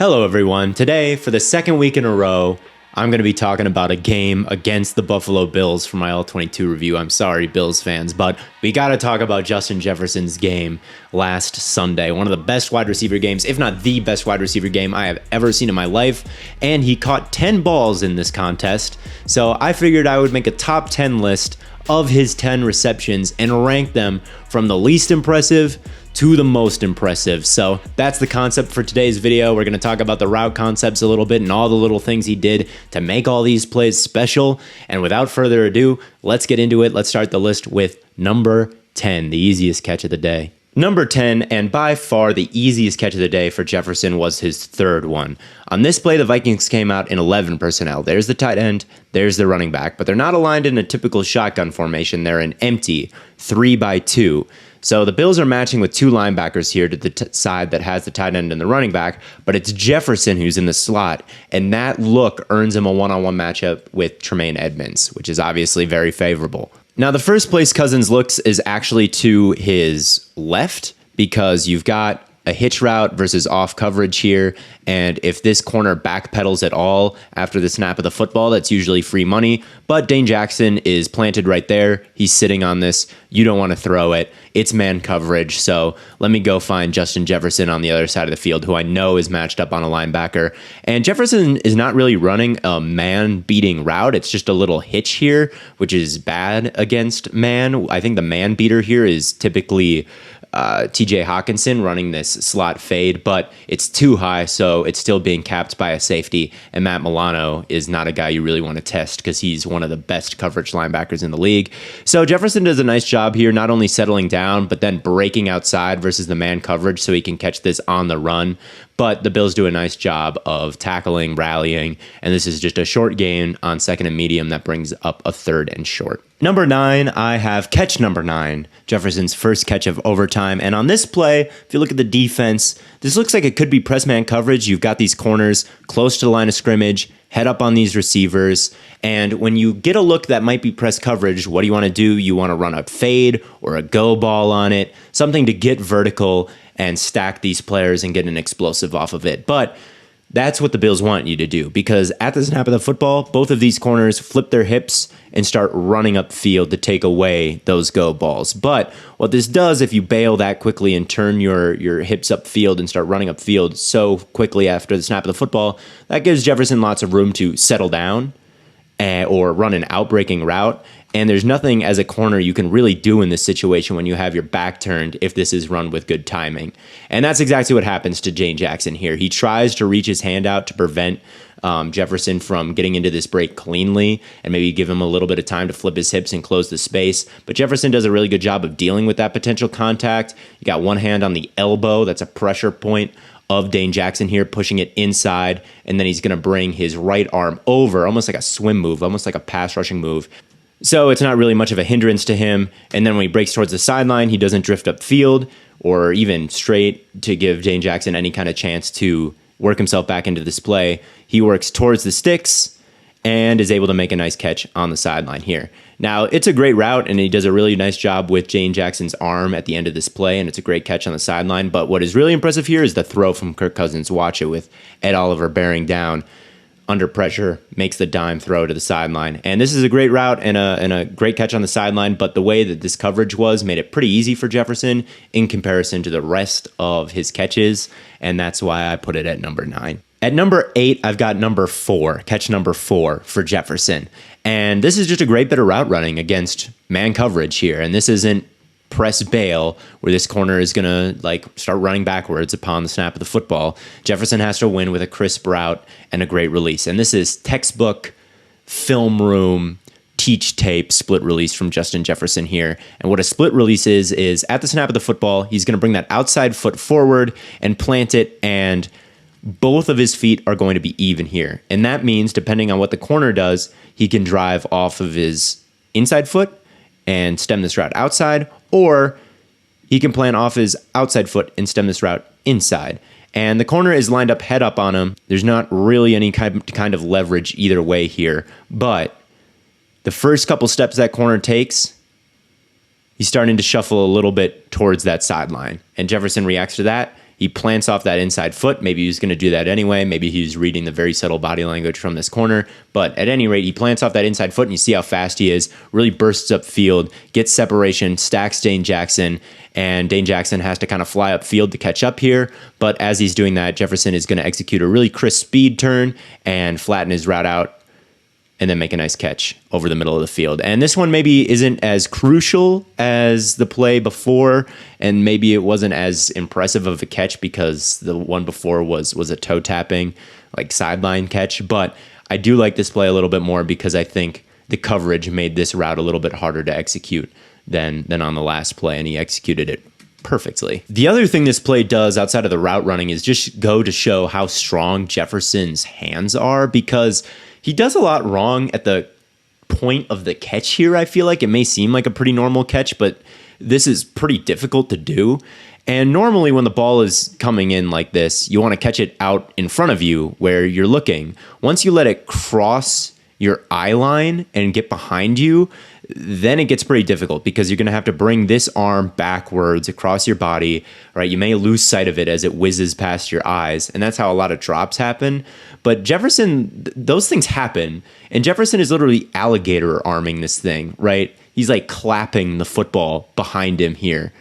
Hello everyone. Today, for the second week in a row, I'm going to be talking about a game against the Buffalo Bills for my All-22 review. I'm sorry, Bills fans, but we got to talk about Justin Jefferson's game last Sunday. One of the best wide receiver games, if not the best wide receiver game I have ever seen in my life, and he caught 10 balls in this contest. So I figured I would make a top 10 list of his 10 receptions and rank them from the least impressive to the most impressive. So that's the concept for today's video. We're going to talk about the route concepts a little bit and all the little things he did to make all these plays special. And without further ado, let's get into it. Let's start the list with number 10, the easiest catch of the day. Number 10, and by far the easiest catch of the day for Jefferson, was his third one. On this play, the Vikings came out in 11 personnel. There's the tight end, there's the running back, but they're not aligned in a typical shotgun formation. They're an empty 3-by-2. So the Bills are matching with two linebackers here to the side that has the tight end and the running back, but it's Jefferson who's in the slot, and that look earns him a one-on-one matchup with Tremaine Edmonds, which is obviously very favorable. Now, the first place Cousins looks is actually to his left because you've got a hitch route versus off coverage here. And if this corner backpedals at all after the snap of the football, that's usually free money. But Dane Jackson is planted right there. He's sitting on this. You don't want to throw it. It's man coverage. So let me go find Justin Jefferson on the other side of the field, who I know is matched up on a linebacker. And Jefferson is not really running a man beating route. It's just a little hitch here, which is bad against man. I think the man beater here is typically TJ Hawkinson running this slot fade, but it's too high, so it's still being capped by a safety. And Matt Milano is not a guy you really want to test because he's one of the best coverage linebackers in the league. So Jefferson does a nice job here, not only settling down, but then breaking outside versus the man coverage so he can catch this on the run. But the Bills do a nice job of tackling, rallying, and this is just a short gain on second and medium that brings up a third and short. Number 9, I have catch number 9, Jefferson's first catch of overtime. And on this play, if you look at the defense, this looks like it could be press man coverage. You've got these corners close to the line of scrimmage, head up on these receivers. And when you get a look that might be press coverage, what do you want to do? You want to run a fade or a go ball on it, something to get vertical and stack these players and get an explosive off of it. But that's what the Bills want you to do, because at the snap of the football, both of these corners flip their hips and start running up field to take away those go balls. But what this does, if you bail that quickly and turn your hips up field and start running up field so quickly after the snap of the football, that gives Jefferson lots of room to settle down or run an outbreaking route. And there's nothing as a corner you can really do in this situation when you have your back turned if this is run with good timing. And that's exactly what happens to Dane Jackson here. He tries to reach his hand out to prevent Jefferson from getting into this break cleanly and maybe give him a little bit of time to flip his hips and close the space. But Jefferson does a really good job of dealing with that potential contact. You got one hand on the elbow. That's a pressure point of Dane Jackson here, pushing it inside. And then he's going to bring his right arm over, almost like a swim move, almost like a pass rushing move. So it's not really much of a hindrance to him. And then when he breaks towards the sideline, he doesn't drift upfield or even straight to give Dane Jackson any kind of chance to work himself back into this play. He works towards the sticks and is able to make a nice catch on the sideline here. Now, it's a great route, and he does a really nice job with Dane Jackson's arm at the end of this play, and it's a great catch on the sideline. But what is really impressive here is the throw from Kirk Cousins. Watch it with Ed Oliver bearing down under pressure, makes the dime throw to the sideline. And this is a great route and a great catch on the sideline, but the way that this coverage was made it pretty easy for Jefferson in comparison to the rest of his catches, and that's why I put it at number 9. At number 8, I've got number 4, catch number 4 for Jefferson. And this is just a great bit of route running against man coverage here, and this isn't press bail where this corner is going to start running backwards upon the snap of the football. Jefferson has to win with a crisp route and a great release. And this is textbook film room teach tape split release from Justin Jefferson here. And what a split release is at the snap of the football, he's going to bring that outside foot forward and plant it, and both of his feet are going to be even here. And that means, depending on what the corner does, he can drive off of his inside foot and stem this route outside, or he can plant off his outside foot and stem this route inside. And the corner is lined up head up on him. There's not really any kind of leverage either way here, but the first couple steps that corner takes, he's starting to shuffle a little bit towards that sideline. And Jefferson reacts to that. He plants off that inside foot. Maybe he was going to do that anyway. Maybe he was reading the very subtle body language from this corner. But at any rate, he plants off that inside foot, and you see how fast he is. Really bursts up field, gets separation, stacks Dane Jackson, and Dane Jackson has to kind of fly up field to catch up here. But as he's doing that, Jefferson is going to execute a really crisp speed turn and flatten his route out, and then make a nice catch over the middle of the field. And this one maybe isn't as crucial as the play before, and maybe it wasn't as impressive of a catch because the one before was a toe tapping, like sideline catch. But I do like this play a little bit more because I think the coverage made this route a little bit harder to execute than on the last play, and he executed it perfectly. The other thing this play does outside of the route running is just go to show how strong Jefferson's hands are, because he does a lot wrong at the point of the catch here. I feel like it may seem like a pretty normal catch, but this is pretty difficult to do. And normally when the ball is coming in like this, you want to catch it out in front of you where you're looking. Once you let it cross your eye line and get behind you, then it gets pretty difficult because you're going to have to bring this arm backwards across your body, right? You may lose sight of it as it whizzes past your eyes, and that's how a lot of drops happen. But Jefferson, those things happen, and Jefferson is literally alligator arming this thing, right? He's like clapping the football behind him here,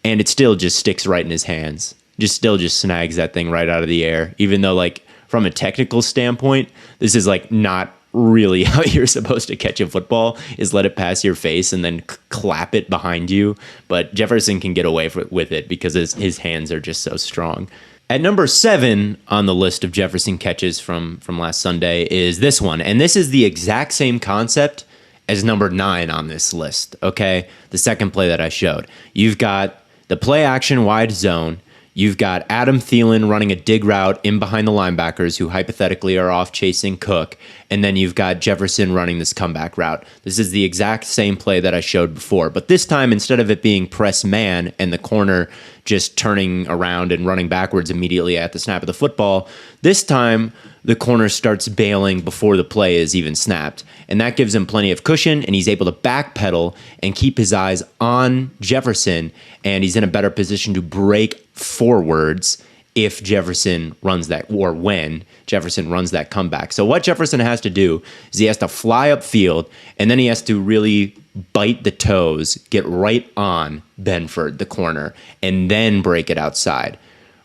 and it still just sticks right in his hands. Just snags that thing right out of the air, even though like from a technical standpoint, this is like not really how you're supposed to catch a football, is let it pass your face and then clap it behind you. But Jefferson can get away with it because his hands are just so strong. At number 7 on the list of Jefferson catches from last Sunday is this one. And this is the exact same concept as number 9 on this list, okay? The second play that I showed. You've got the play action wide zone. You've got Adam Thielen running a dig route in behind the linebackers who hypothetically are off chasing Cook. And then you've got Jefferson running this comeback route. This is the exact same play that I showed before. But this time, instead of it being press man and the corner just turning around and running backwards immediately at the snap of the football, this time the corner starts bailing before the play is even snapped. And that gives him plenty of cushion, and he's able to backpedal and keep his eyes on Jefferson, and he's in a better position to break forwards if Jefferson runs that, or when Jefferson runs that comeback. So what Jefferson has to do is he has to fly upfield, and then he has to really bite the toes, get right on Benford, the corner, and then break it outside,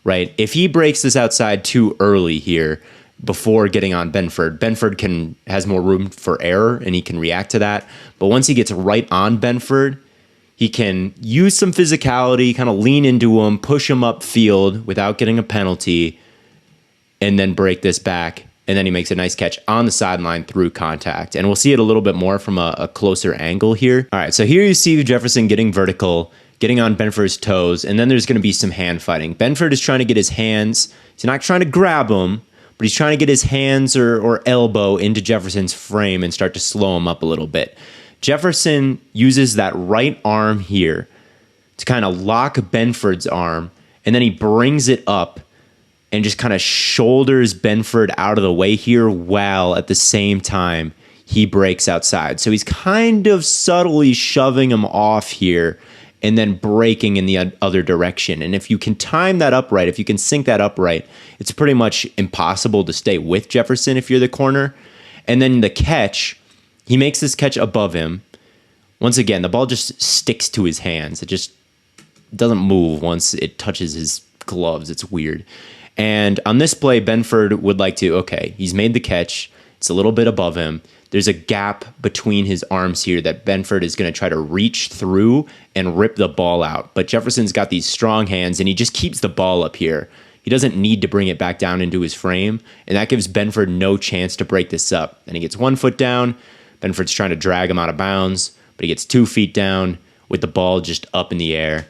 right? If he breaks this outside too early here, before getting on Benford has more room for error, and he can react to that. But once he gets right on Benford, he can use some physicality, kind of lean into him, push him upfield without getting a penalty, and then break this back. And then he makes a nice catch on the sideline through contact. And we'll see it a little bit more from a closer angle here. All right, so here you see Jefferson getting vertical, getting on Benford's toes, and then there's going to be some hand fighting. Benford is trying to get his hands. He's not trying to grab him, but he's trying to get his hands or elbow into Jefferson's frame and start to slow him up a little bit. Jefferson uses that right arm here to kind of lock Benford's arm, and then he brings it up and just kind of shoulders Benford out of the way here while at the same time he breaks outside. So he's kind of subtly shoving him off here and then breaking in the other direction. And if you can time that up right, if you can sync that up right, it's pretty much impossible to stay with Jefferson if you're the corner. And then the catch, he makes this catch above him. Once again, the ball just sticks to his hands. It just doesn't move once it touches his gloves. It's weird. And on this play, Benford would like to, okay, he's made the catch. It's a little bit above him. There's a gap between his arms here that Benford is going to try to reach through and rip the ball out. But Jefferson's got these strong hands, and he just keeps the ball up here. He doesn't need to bring it back down into his frame, and that gives Benford no chance to break this up. And he gets 1 foot down. Benford's trying to drag him out of bounds, but he gets 2 feet down with the ball just up in the air.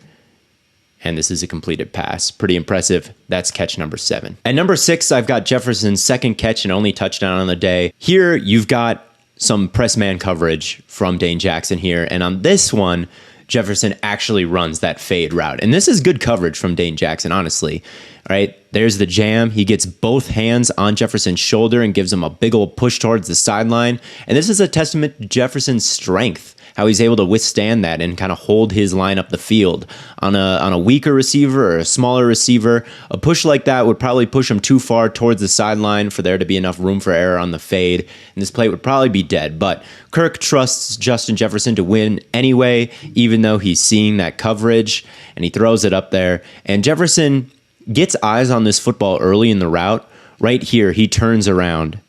And this is a completed pass. Pretty impressive. That's catch number 7. At number 6, I've got Jefferson's second catch and only touchdown on the day. Here, you've got some press man coverage from Dane Jackson here. And on this one, Jefferson actually runs that fade route. And this is good coverage from Dane Jackson, honestly. All right, there's the jam. He gets both hands on Jefferson's shoulder and gives him a big old push towards the sideline. And this is a testament to Jefferson's strength, how he's able to withstand that and kind of hold his line up the field. On a weaker receiver or a smaller receiver, a push like that would probably push him too far towards the sideline for there to be enough room for error on the fade, and this play would probably be dead. But Kirk trusts Justin Jefferson to win anyway, even though he's seeing that coverage, and he throws it up there. And Jefferson gets eyes on this football early in the route. Right here, he turns around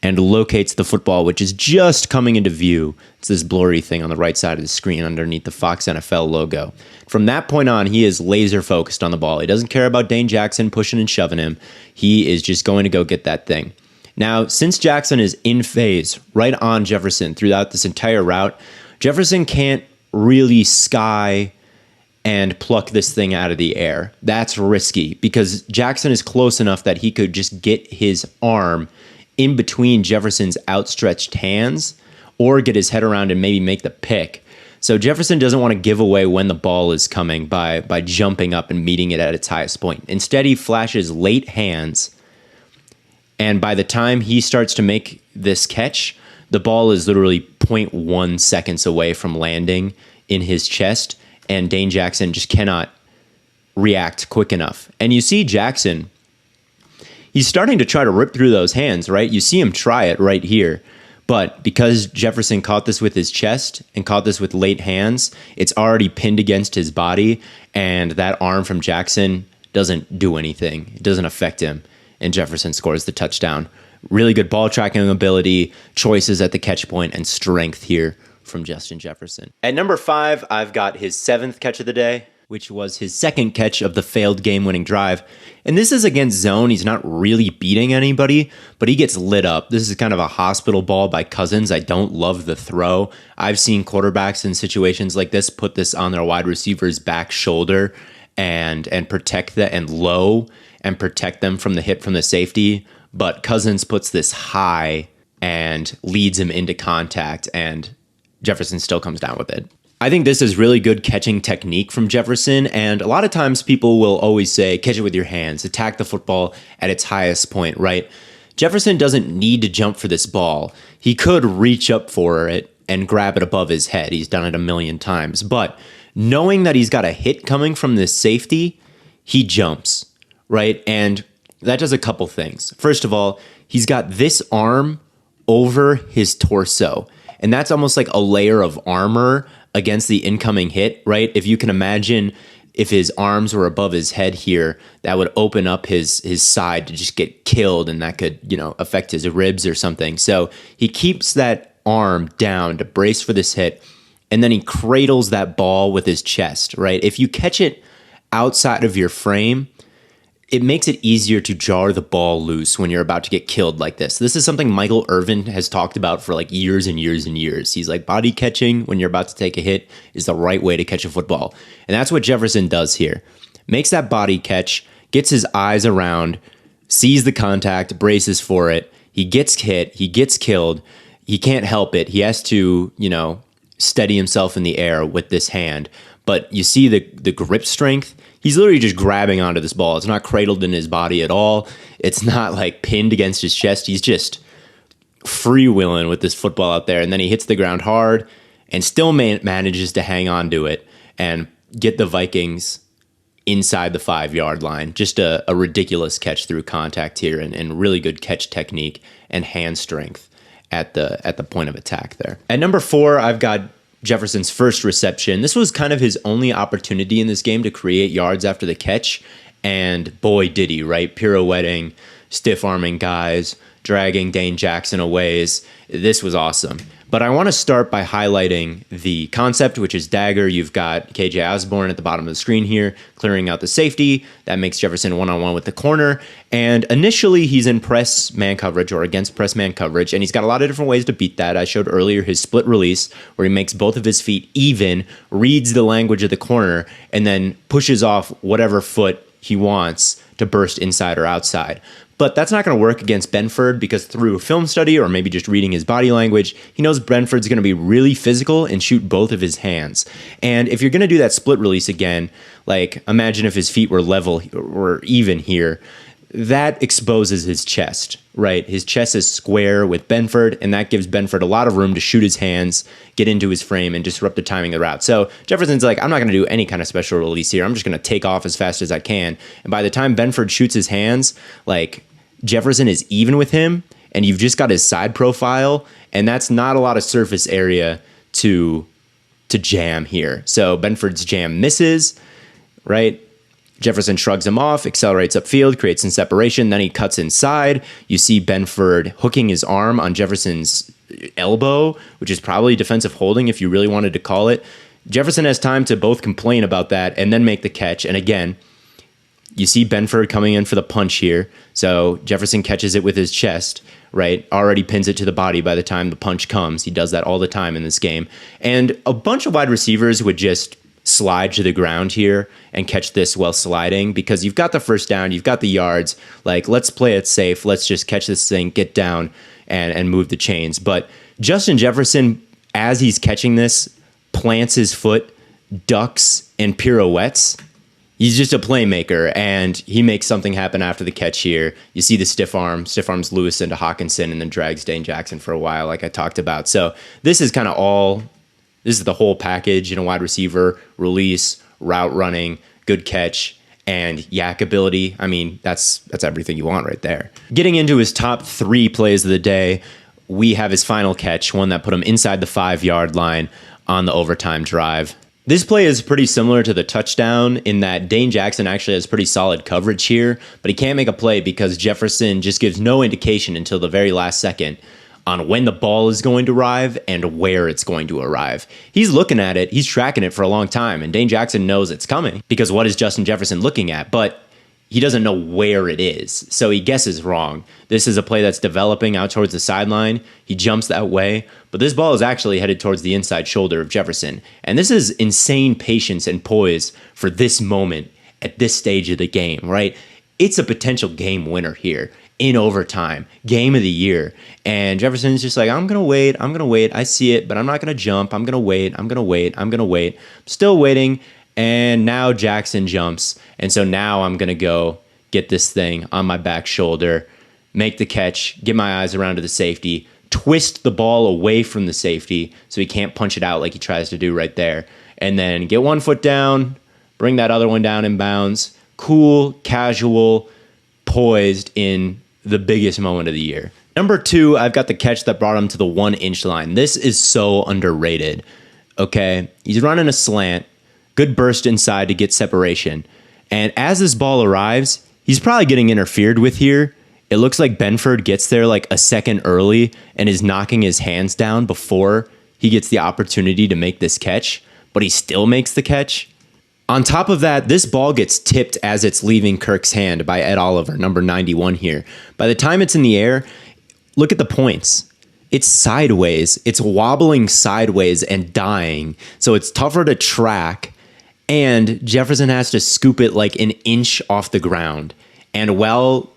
and locates the football, which is just coming into view. It's this blurry thing on the right side of the screen underneath the Fox NFL logo. From that point on, he is laser focused on the ball. He doesn't care about Dane Jackson pushing and shoving him. He is just going to go get that thing. Now, since Jackson is in phase right on Jefferson throughout this entire route, Jefferson can't really sky and pluck this thing out of the air. That's risky because Jackson is close enough that he could just get his arm in between Jefferson's outstretched hands or get his head around and maybe make the pick. So Jefferson doesn't want to give away when the ball is coming by jumping up and meeting it at its highest point. Instead, he flashes late hands, and by the time he starts to make this catch, the ball is literally 0.1 seconds away from landing in his chest, and Dane Jackson just cannot react quick enough. And you see Jackson, he's starting to try to rip through those hands, right? You see him try it right here. But because Jefferson caught this with his chest and caught this with late hands, it's already pinned against his body, and that arm from Jackson doesn't do anything. It doesn't affect him, and Jefferson scores the touchdown. Really good ball tracking ability, choices at the catch point, and strength here from Justin Jefferson. At number 5, I've got his 7th catch of the day, which was his second catch of the failed game-winning drive. And this is against zone. He's not really beating anybody, but he gets lit up. This is kind of a hospital ball by Cousins. I don't love the throw. I've seen quarterbacks in situations like this put this on their wide receiver's back shoulder and protect that and low and protect them from the hit from the safety. But Cousins puts this high and leads him into contact, and Jefferson still comes down with it. I think this is really good catching technique from Jefferson, and a lot of times people will always say, catch it with your hands, attack the football at its highest point, right? Jefferson doesn't need to jump for this ball. He could reach up for it and grab it above his head. He's done it a million times, but knowing that he's got a hit coming from this safety, he jumps, right? And that does a couple things. First of all, he's got this arm over his torso, and that's almost like a layer of armor against the incoming hit, right? If you can imagine if his arms were above his head here, that would open up his side to just get killed, and that could, affect his ribs or something. So he keeps that arm down to brace for this hit, and then he cradles that ball with his chest, right? If you catch it outside of your frame, it makes it easier to jar the ball loose when you're about to get killed like this. This is something Michael Irvin has talked about for like years and years and years. He's like, body catching when you're about to take a hit is the right way to catch a football. And that's what Jefferson does here. Makes that body catch, gets his eyes around, sees the contact, braces for it. He gets hit, he gets killed. He can't help it. He has to, steady himself in the air with this hand. But you see the grip strength. He's literally just grabbing onto this ball. It's not cradled in his body at all. It's not like pinned against his chest. He's just freewheeling with this football out there. And then he hits the ground hard and still manages to hang on to it and get the Vikings inside the 5-yard line. Just a ridiculous catch through contact here, and really good catch technique and hand strength at the point of attack there. At number 4, I've got Jefferson's first reception. This was kind of his only opportunity in this game to create yards after the catch, and boy did he, right? Pirouetting, stiff-arming guys, dragging Dane Jackson away. This was awesome. But I want to start by highlighting the concept, which is dagger. You've got KJ Osborne at the bottom of the screen here, clearing out the safety. That makes Jefferson one-on-one with the corner. And initially, he's in press man coverage or against press man coverage, and he's got a lot of different ways to beat that. I showed earlier his split release, where he makes both of his feet even, reads the language of the corner, and then pushes off whatever foot he wants to burst inside or outside. But that's not going to work against Benford, because through film study or maybe just reading his body language, he knows Benford's going to be really physical and shoot both of his hands. And if you're going to do that split release again, like imagine if his feet were level or even here, that exposes his chest, right? His chest is square with Benford, and that gives Benford a lot of room to shoot his hands, get into his frame, and disrupt the timing of the route. So Jefferson's like, I'm not going to do any kind of special release here. I'm just going to take off as fast as I can. And by the time Benford shoots his hands, like, Jefferson is even with him, and you've just got his side profile, and that's not a lot of surface area to jam here. So Benford's jam misses, right? Jefferson shrugs him off, accelerates upfield, creates some separation, then he cuts inside. You see Benford hooking his arm on Jefferson's elbow, which is probably defensive holding if you really wanted to call it. Jefferson has time to both complain about that and then make the catch. And again, you see Benford coming in for the punch here. So Jefferson catches it with his chest, right? Already pins it to the body by the time the punch comes. He does that all the time in this game. And a bunch of wide receivers would just slide to the ground here and catch this while sliding because you've got the first down, you've got the yards. Like, let's play it safe. Let's just catch this thing, get down, and move the chains. But Justin Jefferson, as he's catching this, plants his foot, ducks, and pirouettes. He's just a playmaker, and he makes something happen after the catch here. You see the stiff arms Lewis into Hawkinson and then drags Dane Jackson for a while, like I talked about. So this is kind of all... This is the whole package in a wide receiver: release, route running, good catch, and yak ability. I mean, that's everything you want right there. Getting into his top 3 plays of the day, we have his final catch, one that put him inside the 5-yard line on the overtime drive. This play is pretty similar to the touchdown in that Dane Jackson actually has pretty solid coverage here, but he can't make a play because Jefferson just gives no indication until the very last second on when the ball is going to arrive and where it's going to arrive. He's looking at it, he's tracking it for a long time, and Dane Jackson knows it's coming because what is Justin Jefferson looking at? But he doesn't know where it is, so he guesses wrong. This is a play that's developing out towards the sideline. He jumps that way, but this ball is actually headed towards the inside shoulder of Jefferson. And this is insane patience and poise for this moment at this stage of the game, right? It's a potential game winner here. In overtime, game of the year. And Jefferson's just like, I'm going to wait. I see it, but I'm not going to jump. I'm going to wait. Still waiting. And now Jackson jumps. And so now I'm going to go get this thing on my back shoulder, make the catch, get my eyes around to the safety, twist the ball away from the safety so he can't punch it out like he tries to do right there. And then get one foot down, bring that other one down in bounds. Cool, casual, poised in the biggest moment of the year. Number 2, I've got the catch that brought him to the 1-inch line. This is so underrated, okay? He's running a slant, good burst inside to get separation. And as this ball arrives, he's probably getting interfered with here. It looks like Benford gets there like a second early and is knocking his hands down before he gets the opportunity to make this catch, but he still makes the catch. On top of that, this ball gets tipped as it's leaving Kirk's hand by Ed Oliver, number 91 here. By the time it's in the air, look at the points. It's sideways. It's wobbling sideways and dying. So it's tougher to track. And Jefferson has to scoop it like an inch off the ground. And while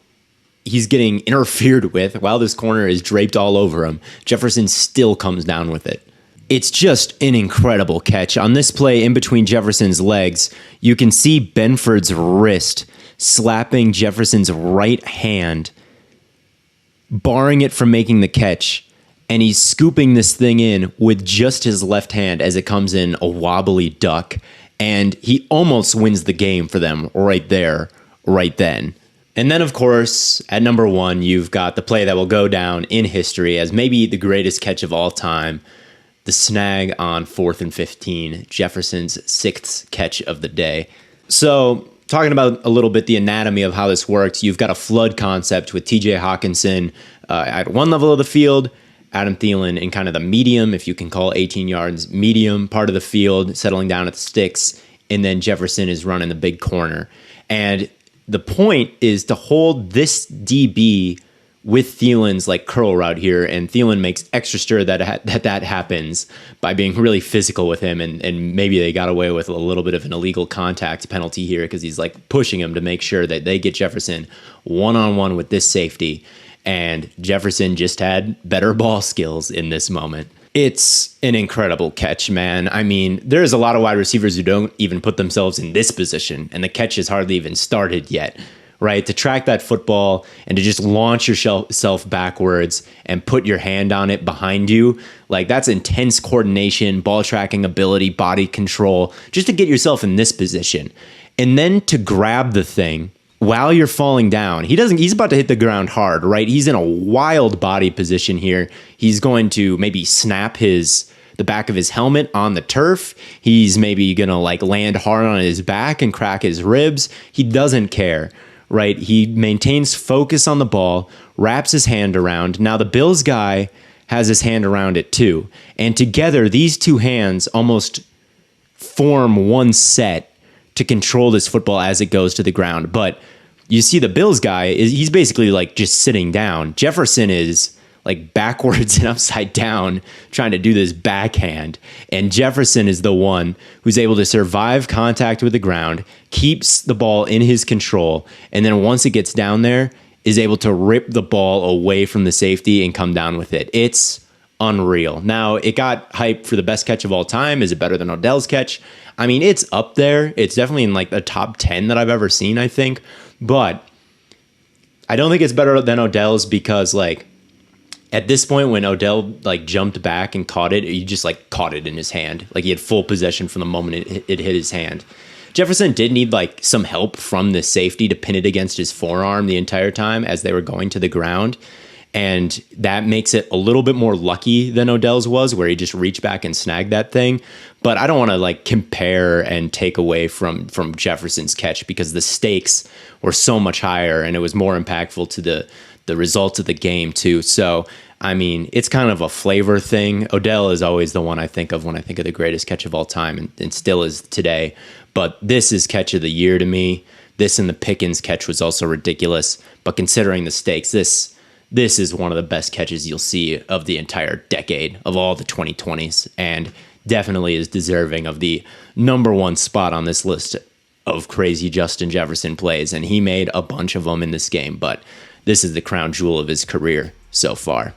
he's getting interfered with, while this corner is draped all over him, Jefferson still comes down with it. It's just an incredible catch. On this play, in between Jefferson's legs, you can see Benford's wrist slapping Jefferson's right hand, barring it from making the catch. And he's scooping this thing in with just his left hand as it comes in a wobbly duck. And he almost wins the game for them right there, right then. And then, of course, at number 1, you've got the play that will go down in history as maybe the greatest catch of all time. The snag on 4th and 15, Jefferson's 6th catch of the day. So talking about a little bit the anatomy of how this works, you've got a flood concept with TJ Hawkinson at one level of the field, Adam Thielen in kind of the medium, if you can call 18 yards medium part of the field, settling down at the sticks, and then Jefferson is running the big corner. And the point is to hold this DB with Thielen's like curl route here, and Thielen makes extra sure that that happens by being really physical with him, and maybe they got away with a little bit of an illegal contact penalty here because he's like pushing him to make sure that they get Jefferson one-on-one with this safety, and Jefferson just had better ball skills in this moment. It's an incredible catch, man. I mean, there's a lot of wide receivers who don't even put themselves in this position, and the catch has hardly even started yet, right? To track that football and to just launch yourself backwards and put your hand on it behind you. Like, that's intense coordination, ball tracking ability, body control, just to get yourself in this position. And then to grab the thing while you're falling down. He's about to hit the ground hard, right? He's in a wild body position here. He's going to maybe snap the back of his helmet on the turf. He's maybe gonna like land hard on his back and crack his ribs. He doesn't care, right? He maintains focus on the ball, wraps his hand around. Now the Bills guy has his hand around it too. And together, these two hands almost form one set to control this football as it goes to the ground. But you see the Bills guy, he's basically like just sitting down. Jefferson is like backwards and upside down trying to do this backhand. And Jefferson is the one who's able to survive contact with the ground, keeps the ball in his control, and then once it gets down there, is able to rip the ball away from the safety and come down with it. It's unreal. Now, it got hyped for the best catch of all time. Is it better than Odell's catch? I mean, it's up there. It's definitely in like the top 10 that I've ever seen, I think. But I don't think it's better than Odell's because like, at this point, when Odell like jumped back and caught it, he just like caught it in his hand. Like he had full possession from the moment it hit his hand. Jefferson did need like some help from the safety to pin it against his forearm the entire time as they were going to the ground. And that makes it a little bit more lucky than Odell's was, where he just reached back and snagged that thing. But I don't want to like compare and take away from Jefferson's catch because the stakes were so much higher and it was more impactful to the results of the game too. So, I mean, it's kind of a flavor thing. Odell is always the one I think of when I think of the greatest catch of all time and still is today. But this is catch of the year to me. This and the Pickens catch was also ridiculous. But considering the stakes, this is one of the best catches you'll see of the entire decade of all the 2020s and definitely is deserving of the #1 spot on this list of crazy Justin Jefferson plays. And he made a bunch of them in this game, but this is the crown jewel of his career so far.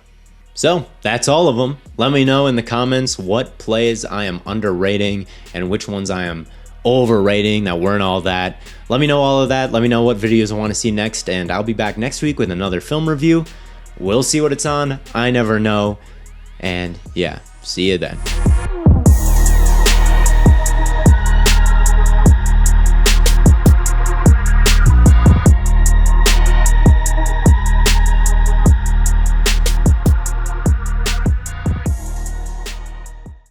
So that's all of them. Let me know in the comments what plays I am underrating and which ones I am overrating that weren't all that. Let me know all of that. Let me know what videos I want to see next, and I'll be back next week with another film review. We'll see what it's on. I never know. And yeah, see you then.